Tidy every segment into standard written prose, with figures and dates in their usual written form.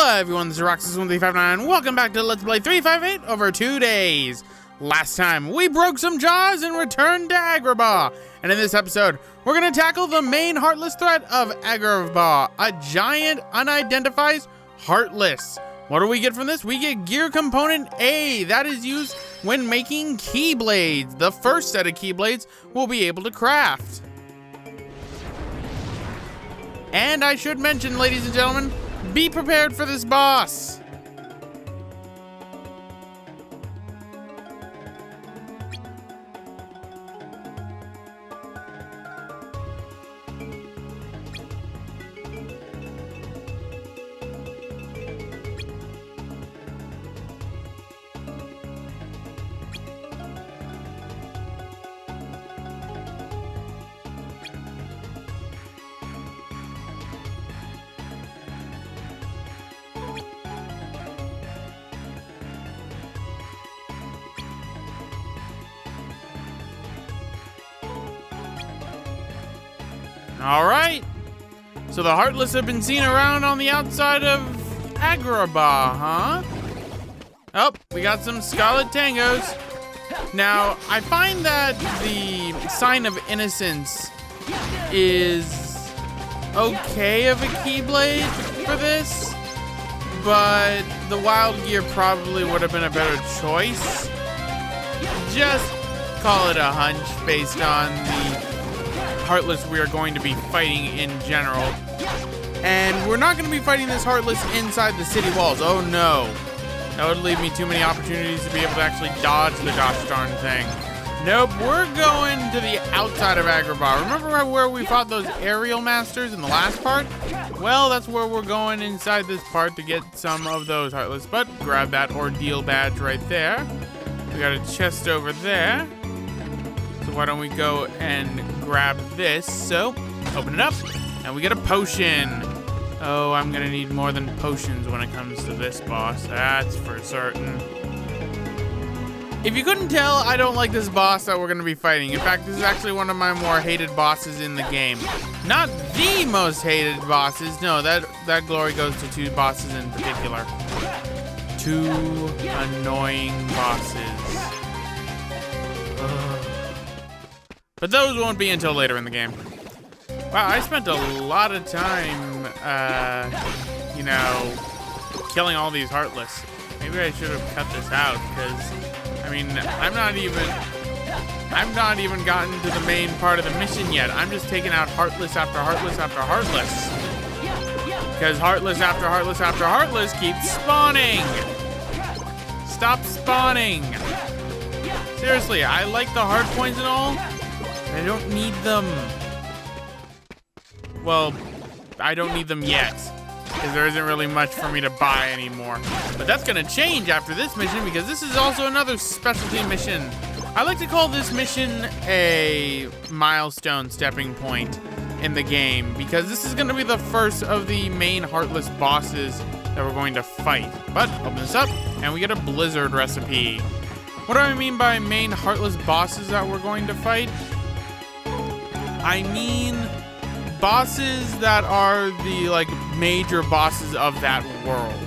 Hello everyone, this is Roxas1359. Welcome back to Let's Play 358 over 2 days. Last time, we broke some jaws and returned to Agrabah. And in this episode, we're going to tackle the main heartless threat of Agrabah, a giant unidentified heartless. What do we get from this? We get gear component A, that is used when making keyblades. The first set of keyblades we'll be able to craft. And I should mention, ladies and gentlemen, be prepared for this boss. All right, so the Heartless have been seen around on the outside of Agrabah, huh? Oh, we got some Scarlet Tangos. Now, I find that the Sign of Innocence is okay of a Keyblade for this, but the Wild Gear probably would have been a better choice. Just call it a hunch based on the Heartless we are going to be fighting in general. And we're not going to be fighting this Heartless inside the city walls. Oh no. That would leave me too many opportunities to be able to actually dodge the gosh darn thing. Nope, we're going to the outside of Agrabah. Remember where we fought those aerial masters in the last part? Well, that's where we're going inside this part to get some of those Heartless. But grab that ordeal badge right there. We got a chest over there. So why don't we go and grab this? So, open it up, and we get a potion. Oh, I'm gonna need more than potions when it comes to this boss. That's for certain. If you couldn't tell, I don't like this boss that we're gonna be fighting. In fact, this is actually one of my more hated bosses in the game. Not the most hated bosses. No, that glory goes to two bosses in particular. Two annoying bosses. Ugh. But those won't be until later in the game. Wow, I spent a lot of time, killing all these Heartless. Maybe I should have cut this out, because, I mean, I've not even gotten to the main part of the mission yet. I'm just taking out Heartless after Heartless after Heartless. Because Heartless after Heartless after Heartless keeps spawning. Stop spawning. Seriously, I like the hard points and all. I don't need them. Well, I don't need them yet, because there isn't really much for me to buy anymore. But that's gonna change after this mission, because this is also another specialty mission. I like to call this mission a milestone stepping point in the game, because this is gonna be the first of the main Heartless bosses that we're going to fight. But open this up, and we get a Blizzard recipe. What do I mean by main Heartless bosses that we're going to fight? I mean bosses that are the major bosses of that world.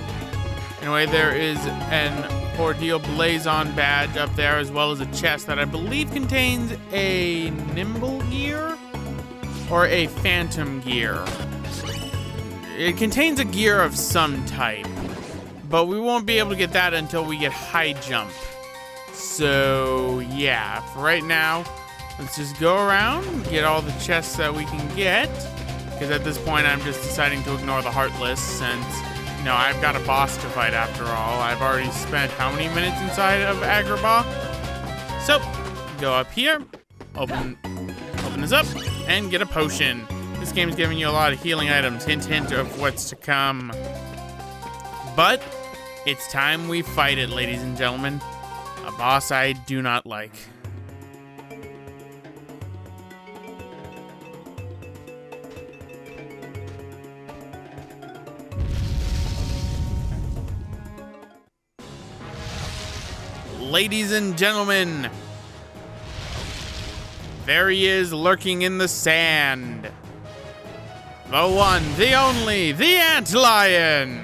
Anyway, there is an Ordeal Blazon badge up there, as well as a chest that I believe contains a Nimble Gear or a Phantom Gear. It contains a gear of some type, but we won't be able to get that until we get High Jump. So yeah, for right now, let's just go around, get all the chests that we can get, because at this point I'm just deciding to ignore the Heartless, since, I've got a boss to fight after all. I've already spent how many minutes inside of Agrabah? So, go up here, open this up, and get a potion. This game's giving you a lot of healing items, hint hint of what's to come. But, it's time we fight it, ladies and gentlemen. A boss I do not like. Ladies and gentlemen, there he is, lurking in the sand. The one, the only, the Antlion!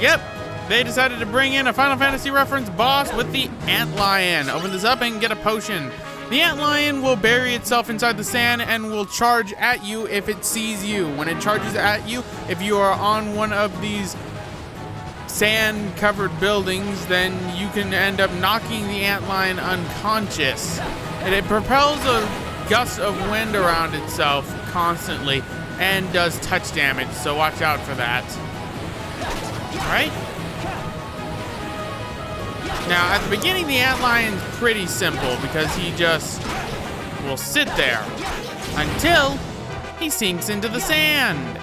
Yep, they decided to bring in a Final Fantasy reference boss with the Antlion. Open this up and get a potion. The Antlion will bury itself inside the sand and will charge at you if it sees you. When it charges at you, if you are on one of these sand-covered buildings, then you can end up knocking the Antlion unconscious. And it propels a gust of wind around itself constantly and does touch damage, so watch out for that. Alright? Now, at the beginning, the Antlion's pretty simple because he just will sit there until he sinks into the sand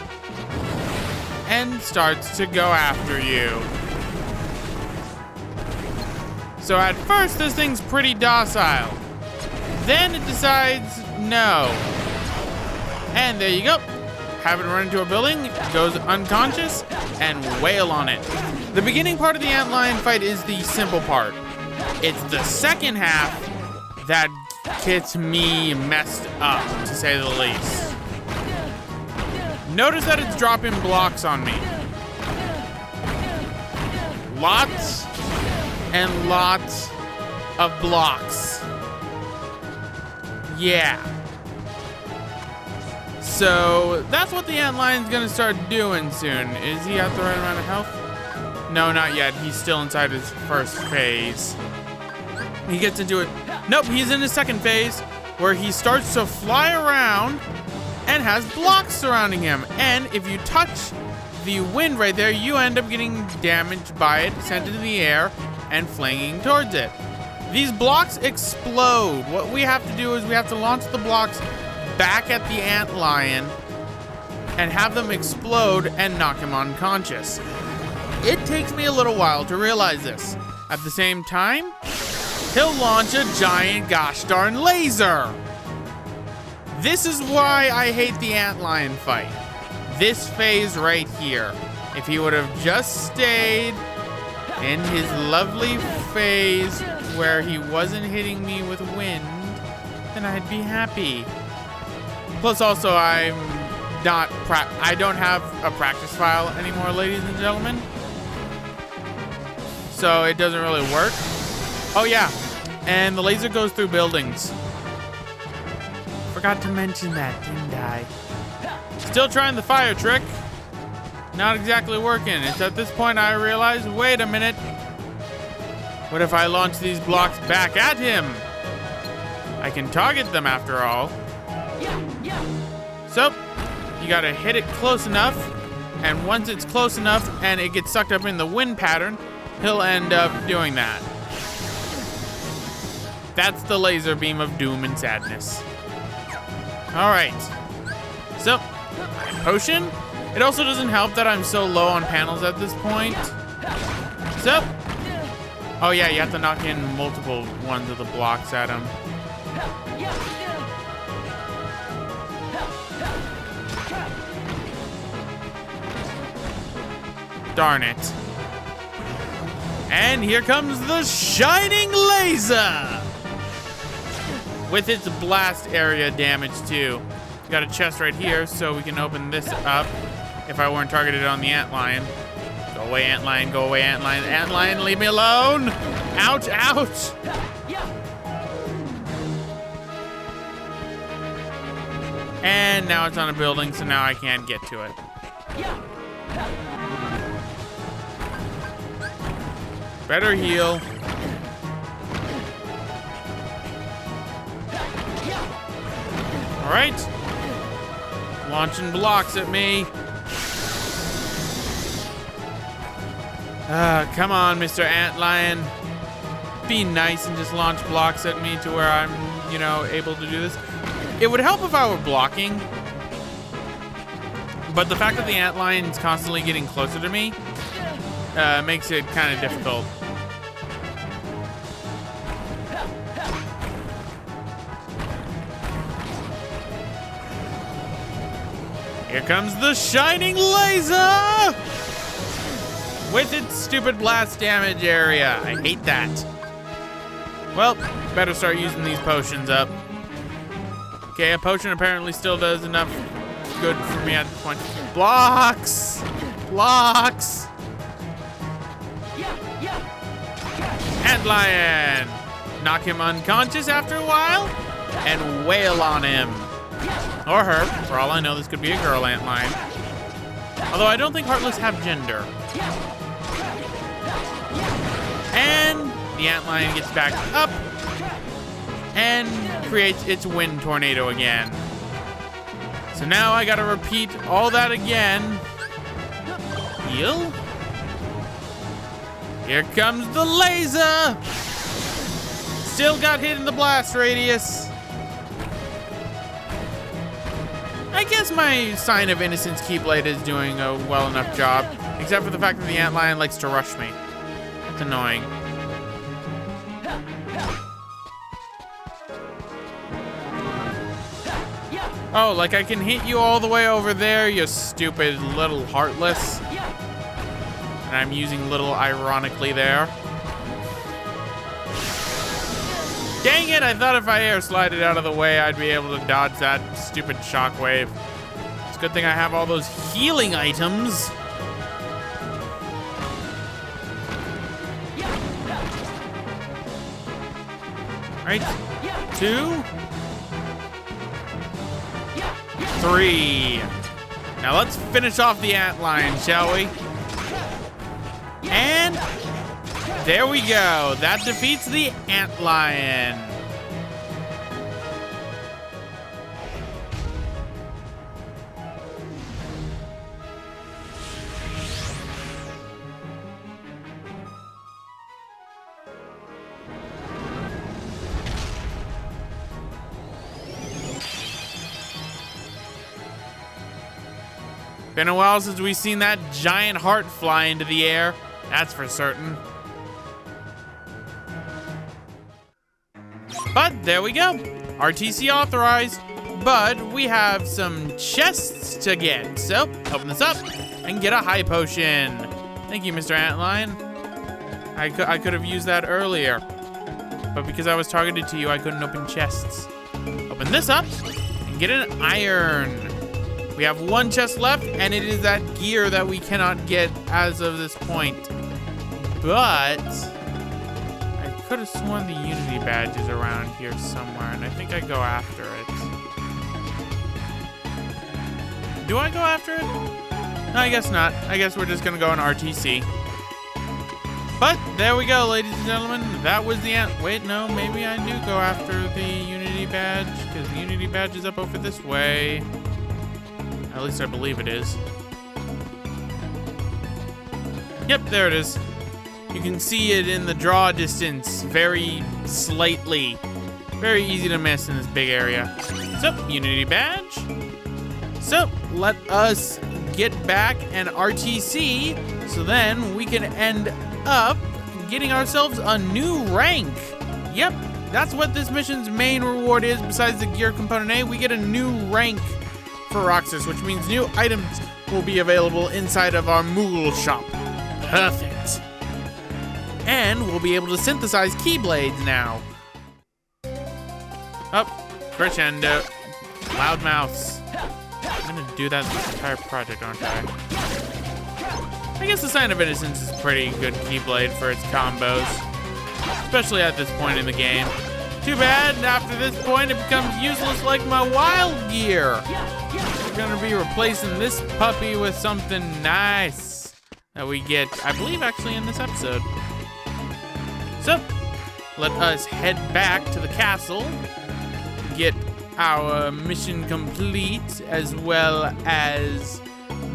and starts to go after you. So at first, this thing's pretty docile. Then it decides no. And there you go. Have it run into a building, goes unconscious, and wail on it. The beginning part of the Antlion fight is the simple part. It's the second half that gets me messed up, to say the least. Notice that it's dropping blocks on me. Lots and lots of blocks. Yeah. So that's what the Antlion's gonna start doing soon. Is he at the right amount of health? No, not yet. He's still inside his first phase. He gets into it. Nope, he's in his second phase where he starts to fly around and has blocks surrounding him. And if you touch the wind right there, you end up getting damaged by it, sent into the air, and flinging towards it. These blocks explode. What we have to do is we have to launch the blocks back at the Antlion and have them explode and knock him unconscious. It takes me a little while to realize this. At the same time, he'll launch a giant gosh darn laser. This is why I hate the Antlion fight. This phase right here. If he would have just stayed in his lovely phase where he wasn't hitting me with wind, then I'd be happy. Plus also, I don't have a practice file anymore, ladies and gentlemen. So it doesn't really work. Oh yeah, and the laser goes through buildings. Forgot to mention that, didn't I? Still trying the fire trick. Not exactly working. It's at this point I realize, wait a minute. What if I launch these blocks back at him? I can target them after all. So, you gotta hit it close enough, and once it's close enough and it gets sucked up in the wind pattern, he'll end up doing that. That's the laser beam of doom and sadness. Alright. So, potion. It also doesn't help that I'm so low on panels at this point. So, oh yeah, you have to knock in multiple ones of the blocks at him. Darn it. And here comes the shining laser! With its blast area damage too. Got a chest right here, so we can open this up if I weren't targeted on the Antlion. Go away, Antlion, go away, Antlion. Antlion, leave me alone! Ouch, ouch! And now it's on a building, so now I can't get to it. Better heal. All right. Launching blocks at me. Come on, Mr. Antlion. Be nice and just launch blocks at me to where I'm, able to do this. It would help if I were blocking. But the fact that the Antlion's constantly getting closer to me makes it kind of difficult. Here comes the shining laser! With its stupid blast damage area. I hate that. Well, better start using these potions up. Okay, a potion apparently still does enough good for me at this point. Blocks! Blocks! Antlion! Knock him unconscious after a while and wail on him. Or her. For all I know, this could be a girl Antlion. Although I don't think Heartless have gender. And the Antlion gets back up and creates its wind tornado again. So now I gotta repeat all that again. Heal. Here comes the laser. Still got hit in the blast radius. I guess my Sign of Innocence Keyblade is doing a well enough job, except for the fact that the Antlion likes to rush me. It's annoying. Oh, like I can hit you all the way over there, you stupid little Heartless. And I'm using little ironically there. Dang it, I thought if I air slided out of the way, I'd be able to dodge that stupid shockwave. It's a good thing I have all those healing items. Right, 2, 3. Now let's finish off the Antlion, shall we? And there we go. That defeats the Antlion. Been a while since we've seen that giant heart fly into the air. That's for certain. But there we go. RTC authorized. But we have some chests to get. So open this up and get a high potion. Thank you, Mr. Antlion. I could have used that earlier. But because I was targeted to you, I couldn't open chests. Open this up and get an iron. We have one chest left, and it is that gear that we cannot get as of this point. But I could have sworn the Unity badge is around here somewhere, and I think I go after it. Do I go after it? No, I guess not. I guess we're just gonna go on RTC. But there we go, ladies and gentlemen. That was the end. Wait, no, maybe I do go after the Unity badge, because the Unity badge is up over this way. At least I believe it is. Yep, there it is. You can see it in the draw distance very slightly. Very easy to miss in this big area. So, Unity badge. So, let us get back and RTC so then we can end up getting ourselves a new rank. Yep, that's what this mission's main reward is. Besides the gear component A, we get a new rank for Roxas, which means new items will be available inside of our Moogle shop. Perfect. And we'll be able to synthesize Keyblades now. Up, crescendo, loudmouths. I'm gonna do that this entire project, aren't I? I guess the Sign of Innocence is pretty good Keyblade for its combos, especially at this point in the game. Too bad, after this point it becomes useless like my wild gear. We're gonna be replacing this puppy with something nice that we get, I believe, actually in this episode. So, let us head back to the castle, get our mission complete, as well as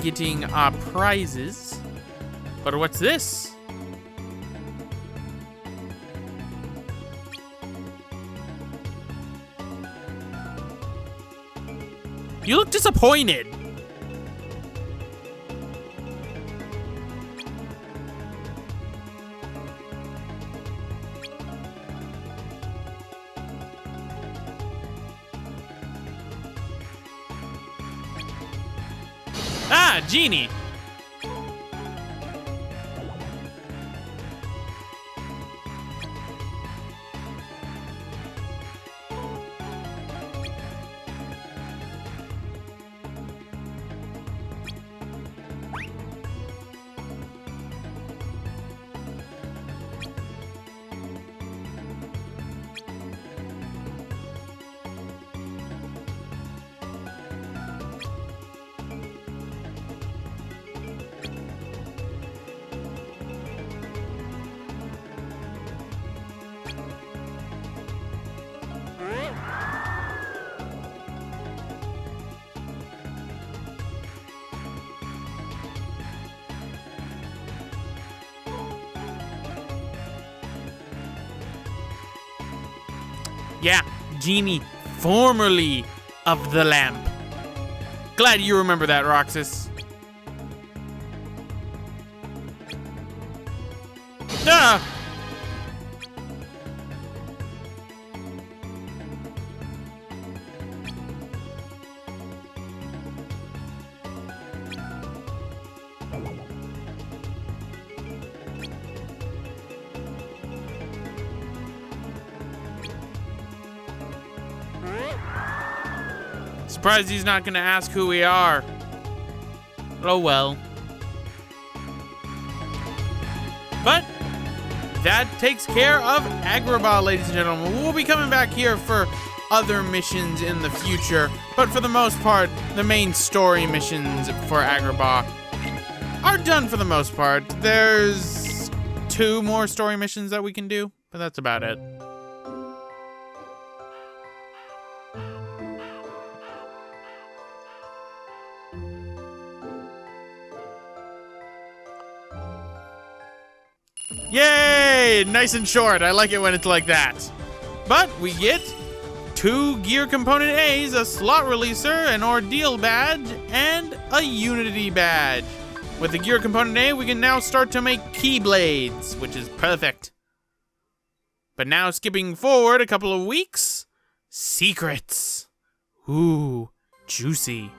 getting our prizes. But what's this? You look disappointed. Ah, Genie. Yeah, Genie, formerly of the lamp. Glad you remember that, Roxas. Ah! Surprised he's not gonna ask who we are. Oh well. But that takes care of Agrabah, ladies and gentlemen. We'll be coming back here for other missions in the future, but for the most part, the main story missions for Agrabah are done for the most part. There's 2 more story missions that we can do, but that's about it. Yay! Nice and short. I like it when it's like that. But we get 2 gear component A's, a slot releaser, an ordeal badge, and a unity badge. With the gear component A, we can now start to make keyblades, which is perfect. But now skipping forward a couple of weeks, secrets. Ooh, juicy.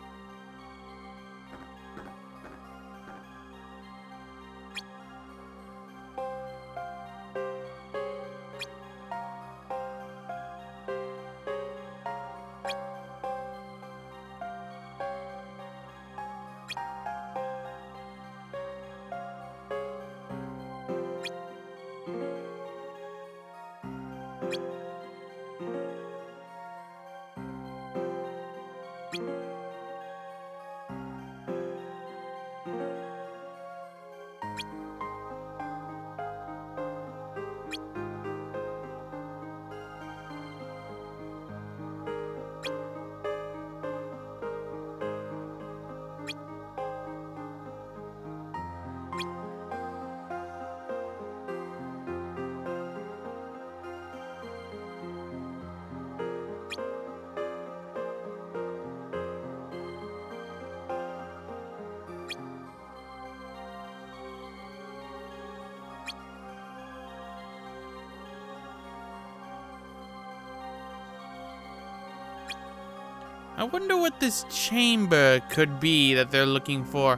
I wonder what this chamber could be that they're looking for.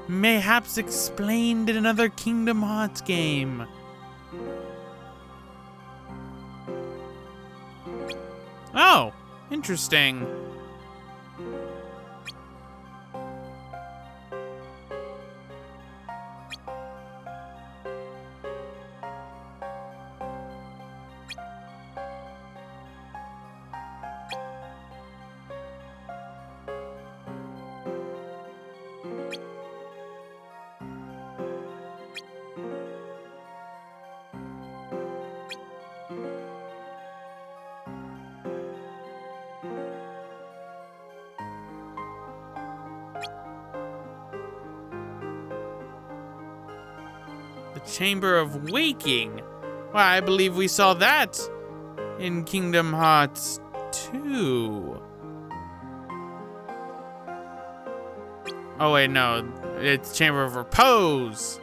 Mayhaps explained in another Kingdom Hearts game. Oh, interesting. The Chamber of Waking. Well, I believe we saw that in Kingdom Hearts 2. Oh wait, no. It's Chamber of Repose.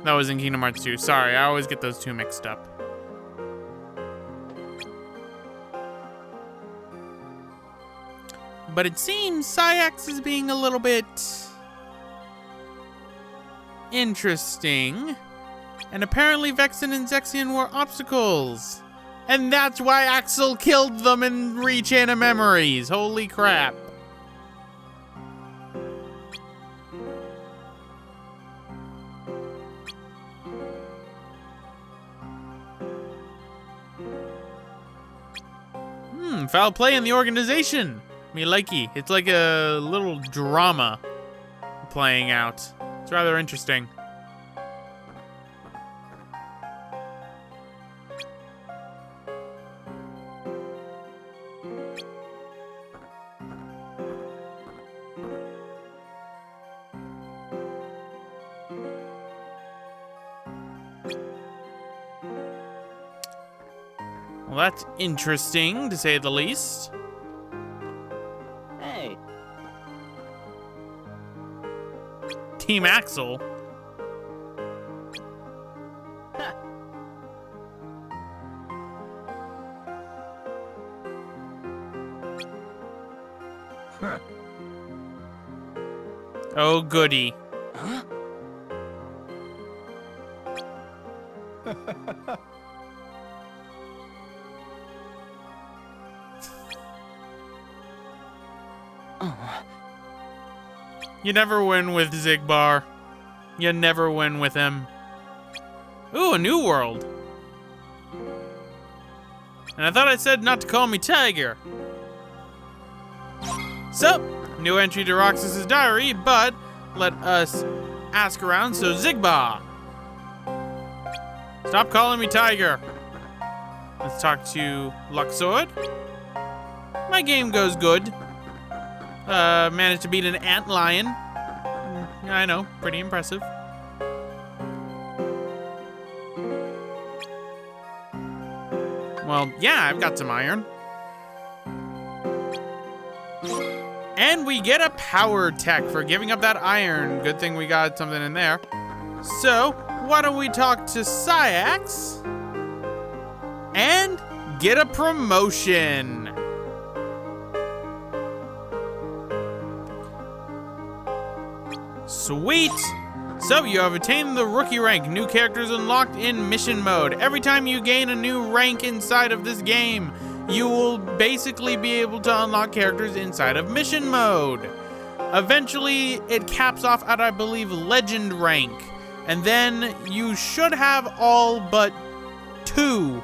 That was in Kingdom Hearts 2. Sorry, I always get those 2 mixed up. But it seems Sayax is being a little bit interesting. And apparently Vexen and Zexion were obstacles. And that's why Axel killed them in Re-Chain of Memories. Holy crap. Foul play in the organization. Me likey. It's like a little drama playing out. It's rather interesting. Well, that's interesting, to say the least. Hey. Team Axel. Huh. Oh, goody. Huh? Oh. You never win with Zigbar. You never win with him. Ooh, a new world. And I thought I said not to call me Tiger. So, new entry to Roxas's diary, but let us ask around. So, Zigbar. Stop calling me Tiger. Let's talk to Luxord. My game goes good. Managed to beat an Antlion. I know, pretty impressive. Well, yeah, I've got some iron. And we get a power tech for giving up that iron. Good thing we got something in there. So, why don't we talk to Syax and get a promotion? Sweet! So you have attained the rookie rank. New characters unlocked in mission mode. Every time you gain a new rank inside of this game, you will basically be able to unlock characters inside of mission mode. Eventually, it caps off at, I believe, legend rank. And then you should have all but 2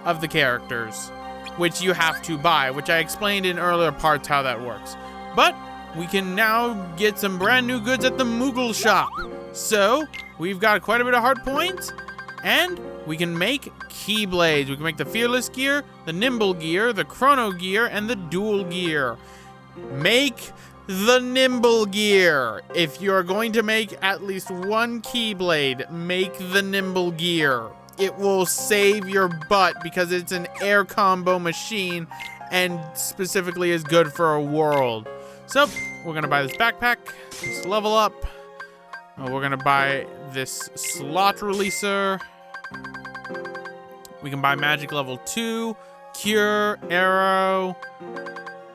of the characters, which you have to buy, which I explained in earlier parts how that works. But we can now get some brand new goods at the Moogle shop. So we've got quite a bit of heart points, and we can make Keyblades. We can make the Fearless Gear, the Nimble Gear, the Chrono Gear, and the Dual Gear. Make the Nimble Gear. If you're going to make at least one Keyblade, make the Nimble Gear. It will save your butt because it's an air combo machine and specifically is good for a world. So, we're gonna buy this backpack, this level up. We're gonna buy this slot releaser. We can buy magic level 2, cure, arrow.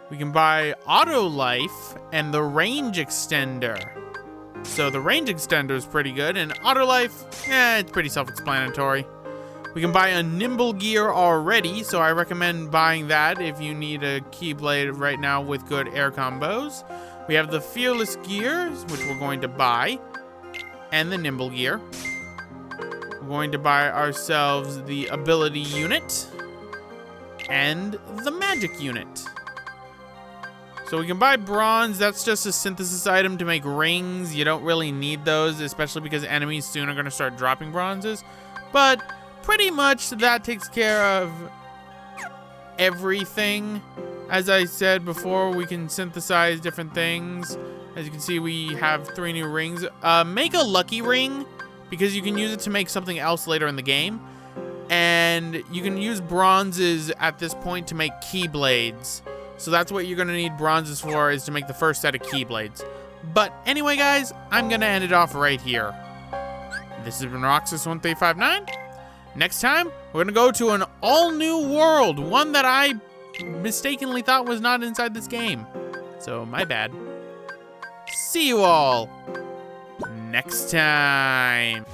We can buy auto life and the range extender. So the range extender is pretty good, and auto life, it's pretty self-explanatory. We can buy a nimble gear already, so I recommend buying that if you need a Keyblade right now with good air combos. We have the fearless gears, which we're going to buy, and the nimble gear. We're going to buy ourselves the ability unit and the magic unit. So we can buy bronze. That's just a synthesis item to make rings. You don't really need those, especially because enemies soon are going to start dropping bronzes. But pretty much that takes care of everything. As I said before, we can synthesize different things. As you can see, we have 3 new rings. Make a lucky ring, because you can use it to make something else later in the game. And you can use bronzes at this point to make Keyblades. So that's what you're going to need bronzes for, is to make the first set of Keyblades. But anyway, guys, I'm going to end it off right here. This has been Roxas1359. Next time, we're going to go to an all-new world. One that I mistakenly thought was not inside this game. So, my bad. See you all next time.